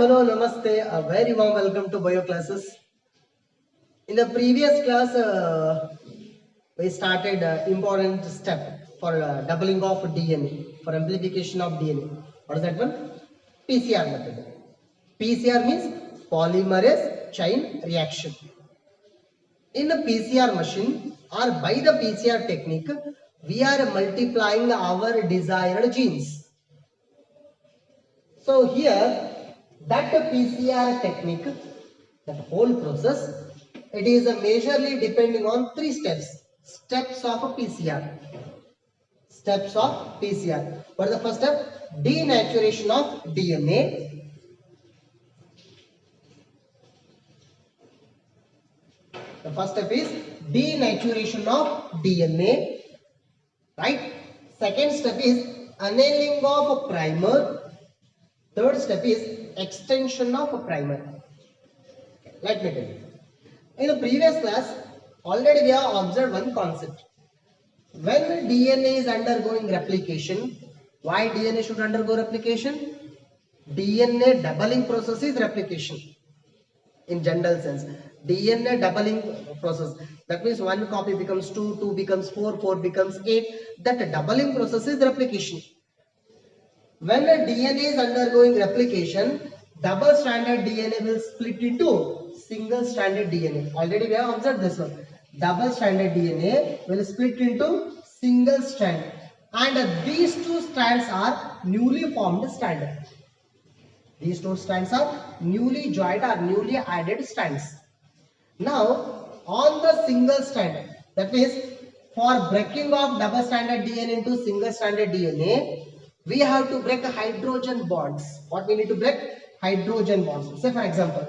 hello, namaste. A very warm welcome to bio classes. In the previous class, we started important step for doubling of DNA, for amplification of DNA. What is that one? PCR method. PCR means polymerase chain reaction. In a PCR machine or by the PCR technique, we are multiplying our desired genes. So here, that PCR technique, that whole process, it is majorly depending on three steps. Steps of a PCR. Steps of PCR. What is the first step? Denaturation of DNA. The first step is denaturation of DNA. Right? Second step is annealing of a primer. Third step is extension of a primer. Let me tell you. In the previous class, already we have observed one concept. When DNA is undergoing replication, why DNA should undergo replication? DNA doubling process is replication. In general sense, DNA doubling process. That means one copy becomes 2, 2 becomes 4, 4 becomes 8. That doubling process is replication. When a DNA is undergoing replication, double-stranded DNA will split into single-stranded DNA. Already we have observed this one. Double-stranded DNA will split into single strand, and these two strands are newly formed strand. These two strands are newly joined or newly added strands. Now, on the single strand, that means for breaking of double-stranded DNA into single-stranded DNA, we have to break hydrogen bonds. What we need to break? Hydrogen bonds. Say for example,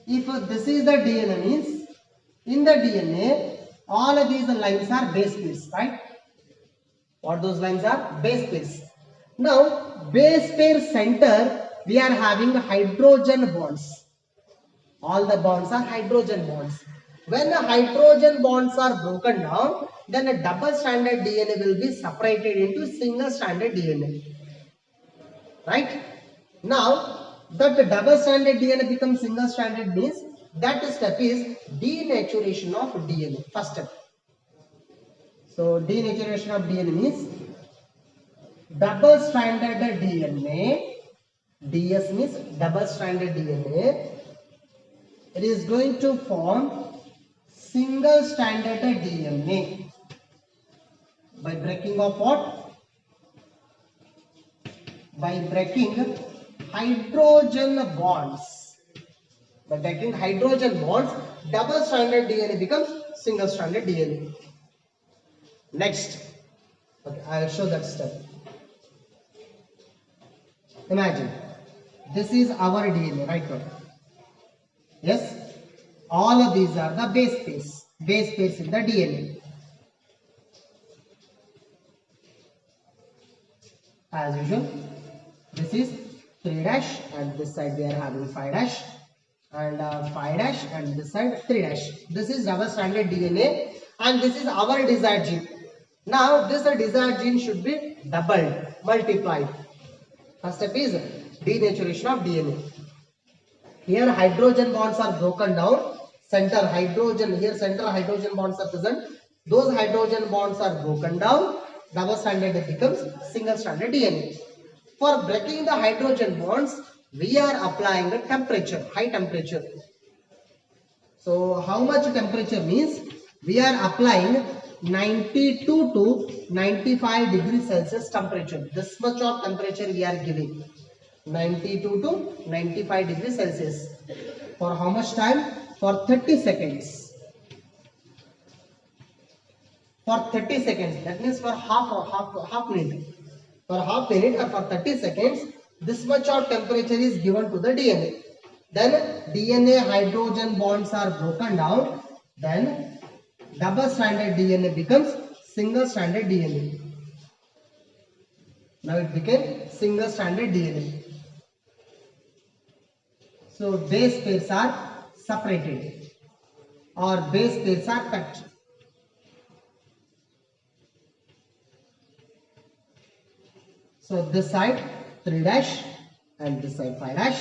if this is the DNA, means in the DNA, all of these lines are base pairs, right? What those lines are? Base pairs. Now, base pair center, we are having hydrogen bonds. All the bonds are hydrogen bonds. When the hydrogen bonds are broken down, then a double-stranded DNA will be separated into single-stranded DNA. Right? Now, that the double-stranded DNA becomes single-stranded means that step is denaturation of DNA. First step. So, denaturation of DNA means double-stranded DNA. DS means double-stranded DNA. It is going to form single-stranded DNA by breaking of what? By breaking hydrogen bonds. By breaking hydrogen bonds, double-stranded DNA becomes single-stranded DNA. Next, okay, I will show that step. Imagine, this is our DNA right now. Yes, all of these are the base pairs in the DNA. As usual, this is 3 dash and this side we are having 5 dash and 5 dash and this side 3 dash. This is double-stranded DNA and this is our desired gene. Now this desired gene should be doubled, multiplied. First step is denaturation of DNA. Here hydrogen bonds are broken down. Center hydrogen, here center hydrogen bonds are present. Those hydrogen bonds are broken down. Double-stranded becomes single-stranded DNA. For breaking the hydrogen bonds, we are applying the temperature, high temperature. So how much temperature means? We are applying 92 to 95 degrees Celsius temperature. This much of temperature we are giving. 92 to 95 degrees Celsius. For how much time? For 30 seconds. For 30 seconds. That means for half minute. For half minute or for 30 seconds, this much of temperature is given to the DNA. Then DNA hydrogen bonds are broken down. Then double-stranded DNA becomes single-stranded DNA. Now it became single-stranded DNA. So base pairs are separated or base pairs are cut. So this side 3 dash and this side 5 dash,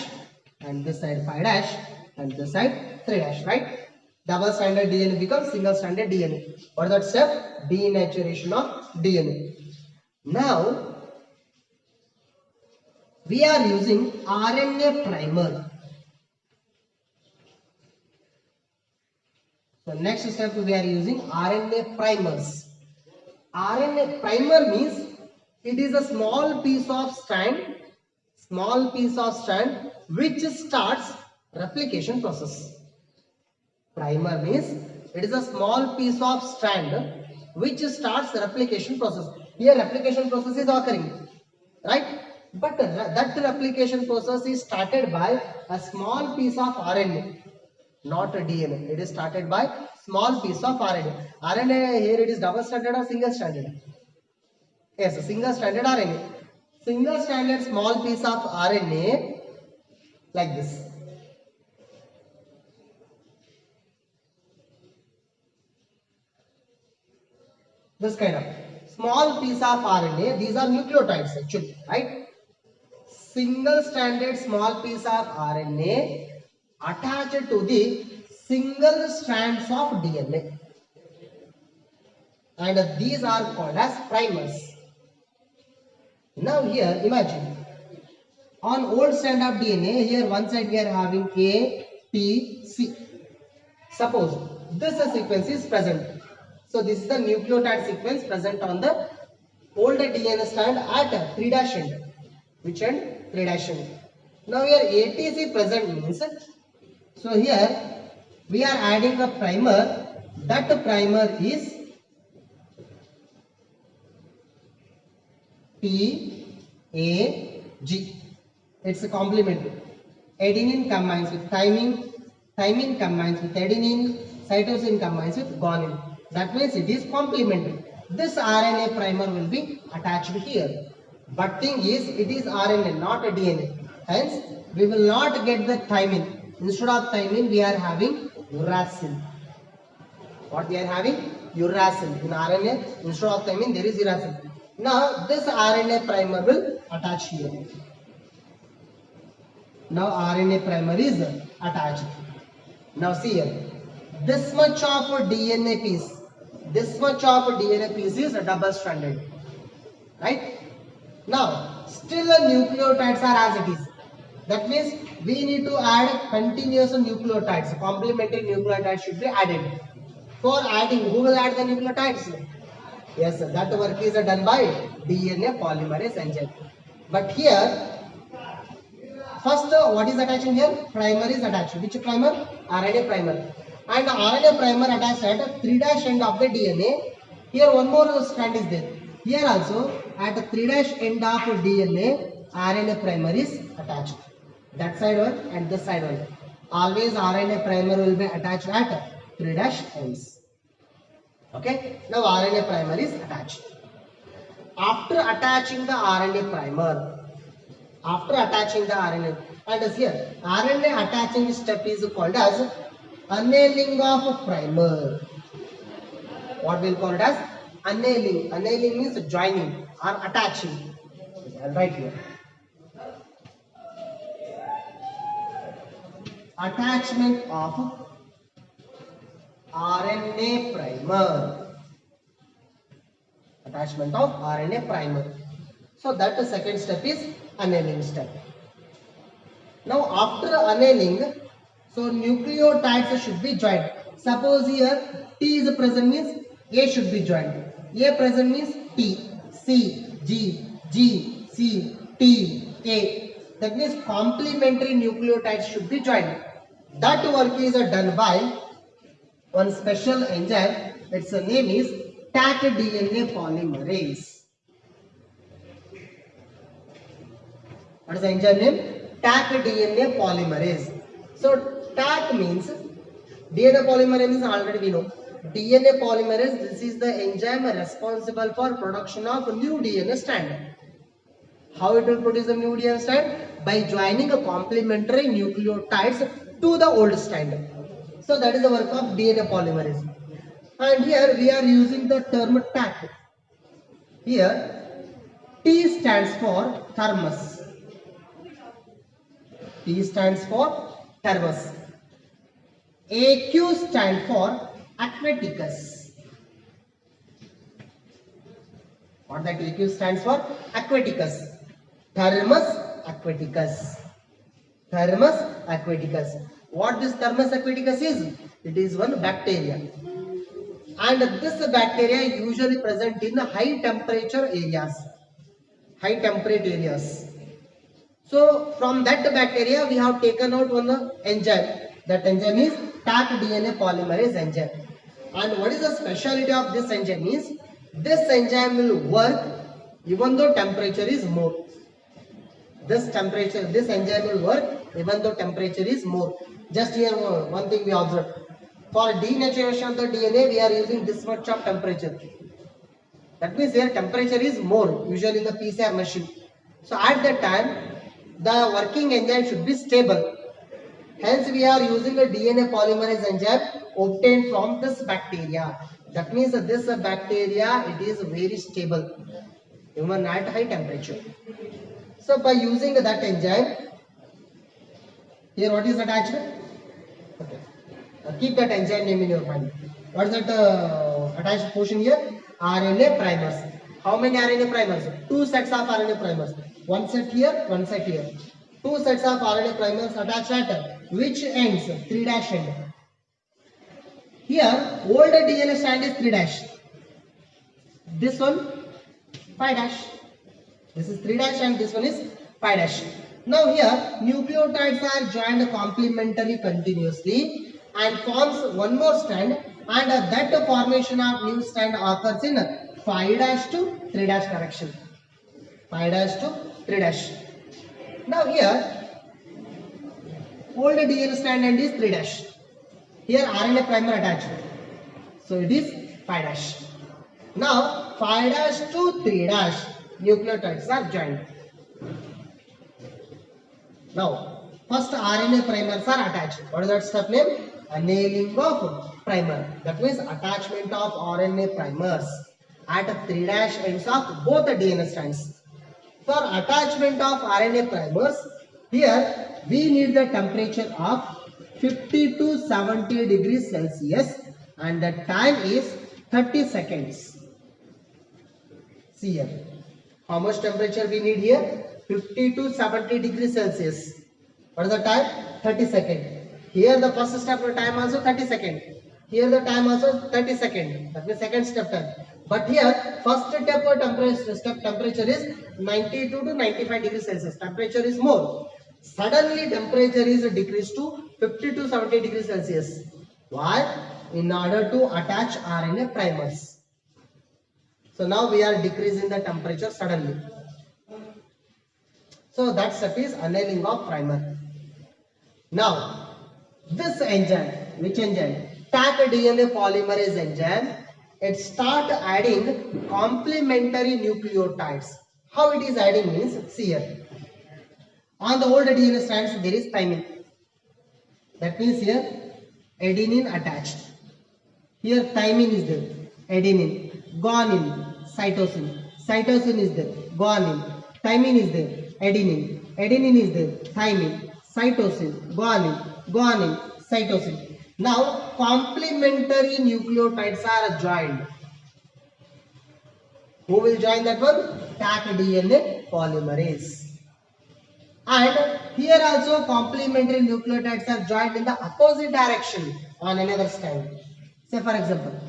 and this side 5 dash, and this side 3 dash, right? Double stranded DNA becomes single stranded DNA. What is that step? Denaturation of DNA. Now we are using RNA primer. So next step we are using RNA primers. RNA primer means it is a small piece of strand which starts replication process. Primer means it is a small piece of strand which starts replication process. Here replication process is occurring, right? But that replication process is started by a small piece of RNA, not a DNA. It is started by small piece of RNA. RNA here it is double stranded or single stranded? Yes, single stranded RNA. Single stranded small piece of RNA like this. This kind of small piece of RNA. These are nucleotides actually, right? Single stranded small piece of RNA attached to the single strands of DNA, and these are called as primers. Now here imagine on old strand of DNA, here one side we are having A, T, C. Suppose this sequence is present. So this is the nucleotide sequence present on the old DNA strand at 3' end. Which end? 3' end. Now here ATC present means, so here we are adding a primer. That primer is TAG. It's a complementary. Adenine combines with thymine, thymine combines with adenine, cytosine combines with guanine. That means it is complementary. This RNA primer will be attached here. But thing is, it is RNA, not a DNA. Hence, we will not get the thymine. Instead of thymine, we are having uracil. What we are having? Uracil. In RNA, instead of thymine, there is uracil. Now, this RNA primer will attach here. Now, RNA primer is attached. Now, see here. This much of DNA piece. This much of DNA piece is double stranded. Right? Now, still nucleotides are as it is. That means we need to add continuous nucleotides. Complementary nucleotides should be added. For adding, who will add the nucleotides? Yes, that work is done by DNA polymerase enzyme. But here, first what is attaching here? Primer is attached. Which primer? RNA primer. And RNA primer attached at 3' end of the DNA. Here one more strand is there. Here also at 3' end of DNA, RNA primer is attached. That side one and this side one. Always RNA primer will be attached at 3' ends. Okay. Now RNA primer is attached. After attaching the RNA primer, and here RNA attaching step is called as annealing of primer. What we'll call it as annealing. Annealing means joining or attaching. I'll write here. Attachment of RNA primer. Attachment of RNA primer. So that the second step is annealing step. Now after annealing, so nucleotides should be joined. Suppose here T is present means A should be joined. A present means T, C, G, G, C, T, A. That means complementary nucleotides should be joined. That work is done by one special enzyme. Its name is Taq DNA polymerase. What is the enzyme name? Taq DNA polymerase. So Taq means DNA polymerase is already we know. DNA polymerase, this is the enzyme responsible for production of new DNA strand. How it will produce a new DNA strand? By joining a complementary nucleotides to the old strand. So that is the work of DNA polymerase. And here we are using the term Taq. Here T stands for thermus. T stands for thermus. AQ stands for aquaticus. What that AQ stands for? Aquaticus. Thermus aquaticus. Thermus aquaticus. What this Thermus aquaticus is? It is one bacteria. And this bacteria usually present in high temperature areas. High temperature areas. So from that bacteria we have taken out one enzyme. That enzyme is Taq DNA polymerase enzyme. And what is the speciality of this enzyme is, this enzyme will work even though temperature is more. This enzyme will work even though temperature is more. Just here one thing we observe. For denaturation of the DNA we are using this much of temperature. That means here temperature is more, usually in the PCR machine. So at that time the working enzyme should be stable. Hence we are using a DNA polymerase enzyme obtained from this bacteria. That means that this bacteria, it is very stable even at high temperature. So by using that enzyme, here what is attached? Okay. Keep that enzyme name in your mind. What is that attached portion here? RNA primers. How many RNA primers? 2 sets of RNA primers. One set here, one set here. 2 sets of RNA primers attached at which ends? 3' end. Here, old DNA strand is 3'. This one 5'. This is 3' and this one is 5'. Now here, nucleotides are joined complementary continuously and forms one more strand, and that formation of new strand occurs in 5' to 3' direction. 5' to 3'. Now here, old DNA strand end is 3'. Here RNA primer attached. So it is 5'. Now 5' to 3' nucleotides are joined. Now first RNA primers are attached. What is that step name? Annealing of primer. That means attachment of RNA primers at 3' ends of both the DNA strands. For attachment of RNA primers, here we need the temperature of 50 to 70 degrees Celsius and the time is 30 seconds. See here. How much temperature we need here? 50 to 70 degrees Celsius. What is the time? 30 seconds. Here the first step of time also 30 seconds. Here the time also 30 seconds. That means second step time. But here first step of temperature is 92 to 95 degrees Celsius. Temperature is more. Suddenly temperature is decreased to 50 to 70 degrees Celsius. Why? In order to attach RNA primers. So now we are decreasing the temperature suddenly. So that step is annealing of primer. Now this enzyme, which enzyme? Taq DNA polymerase enzyme. It start adding complementary nucleotides. How it is adding means, see here. On the old DNA strands there is thymine. That means here adenine attached. Here thymine is there. Adenine. Guanine. Cytosine. Cytosine is there. Guanine. Thymine is there. Adenine. Adenine is there. Thymine. Cytosine. Guanine. Guanine. Cytosine. Now complementary nucleotides are joined. Who will join that one? Taq DNA polymerase. And here also complementary nucleotides are joined in the opposite direction on another strand. Say for example,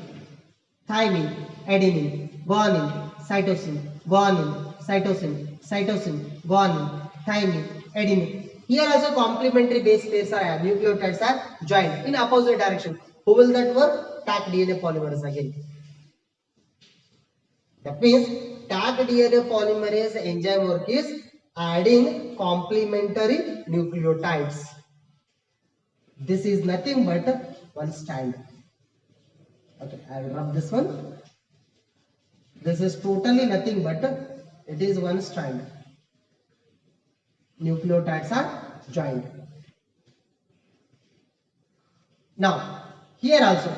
thymine, adenine, guanine, cytosine, guanine, cytosine, cytosine, guanine, thymine, adenine. Here also complementary base pairs are nucleotides are joined in opposite direction. Who will that work? Taq DNA polymerase again. That means Taq DNA polymerase enzyme work is adding complementary nucleotides. This is nothing but one strand. Okay, I will rub this one. This is totally nothing but it is one strand. Nucleotides are joined. Now, here also,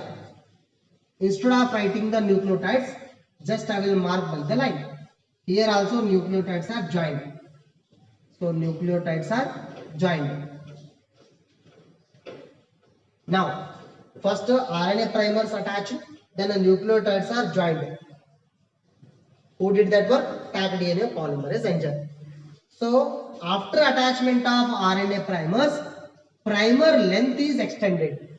instead of writing the nucleotides, just I will mark by the line. Here also nucleotides are joined. So nucleotides are joined. Now, first RNA primers attached, then the nucleotides are joined. Who did that work? Taq DNA polymerase enzyme. So, after attachment of RNA primers, primer length is extended.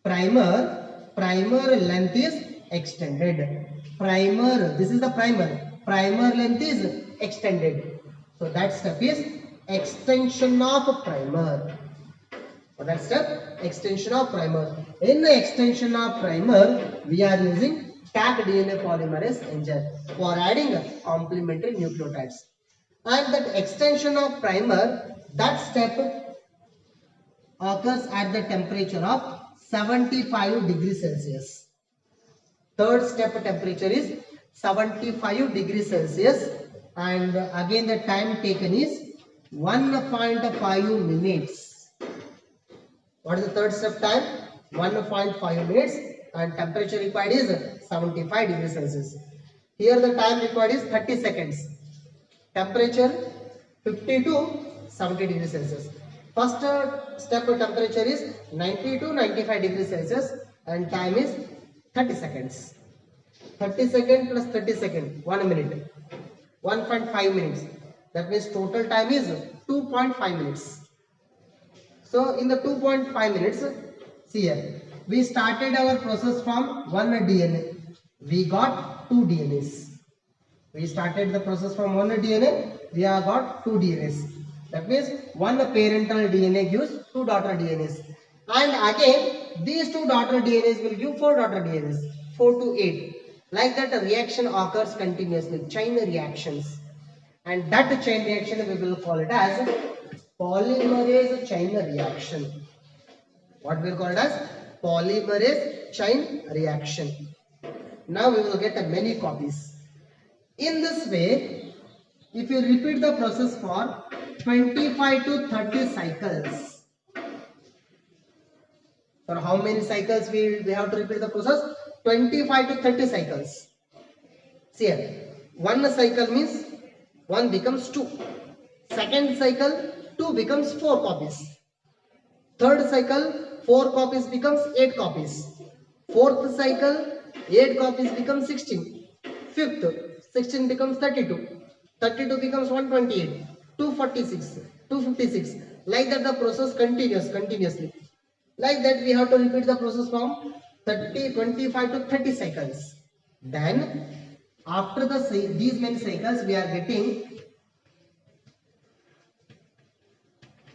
Primer length is extended. This is the primer. Primer length is extended. So, that step is extension of primer. For that step, extension of primer. In the extension of primer, we are using Taq DNA polymerase enzyme for adding complementary nucleotides. And that extension of primer, that step occurs at the temperature of 75 degrees Celsius. Third step temperature is 75 degrees Celsius, and again the time taken is 1.5 minutes. What is the third step time? 1.5 minutes, and temperature required is 75 degrees Celsius. Here the time required is 30 seconds. Temperature 50 to 70 degrees Celsius. First step temperature is 90 to 95 degrees Celsius and time is 30 seconds. 30 seconds plus 30 seconds, 1 minute. 1.5 minutes. That means total time is 2.5 minutes. So in the 2.5 minutes, see here, we started our process from 1 DNA. We got 2 DNAs. We started the process from 1 DNA, we have got 2 DNAs. That means 1 parental DNA gives 2 daughter DNAs. And again, these 2 daughter DNAs will give 4 daughter DNAs, 4 to 8. Like that, a reaction occurs continuously, chain reactions. And that chain reaction we will call it as polymerase chain reaction. What we will call it as polymerase chain reaction. Now we will get many copies. In this way, if you repeat the process for 25 to 30 cycles, for how many cycles we have to repeat the process? 25 to 30 cycles. See here, 1 cycle means 1 becomes 2. Second cycle, 2 becomes 4 copies. Third cycle, 4 copies becomes 8 copies. Fourth cycle, 8 copies becomes 16. Fifth, 16 becomes 32. 32 becomes 128. 246. 256. Like that the process continuously. Like that we have to repeat the process from 25 to 30 cycles. Then after these many cycles we are getting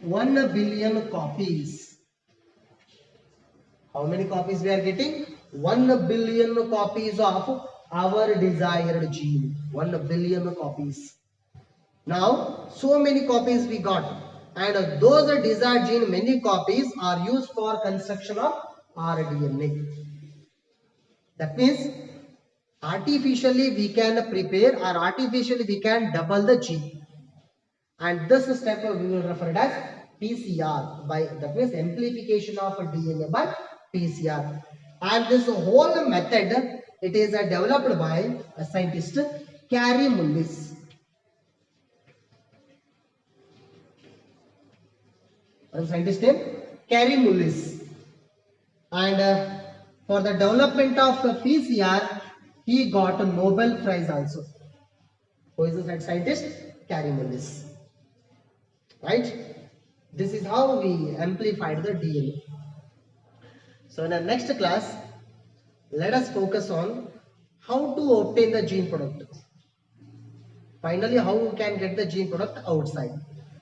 1 billion copies. How many copies we are getting? 1 billion copies of our desired gene. 1 billion copies. Now, so many copies we got, and those desired gene, many copies are used for construction of our DNA. That means artificially we can prepare, or artificially we can double the gene. And this step we will refer it as PCR, that means amplification of DNA by PCR. And this whole method, it is developed by a scientist, Kary Mullis. A scientist named Kary Mullis. And for the development of PCR, he got a Nobel Prize also. Who is the scientist? Kary Mullis. Right? This is how we amplified the DNA. So in the next class, let us focus on how to obtain the gene product. Finally, how we can get the gene product outside.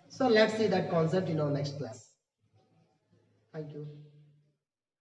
So let's see that concept in our next class. Thank you.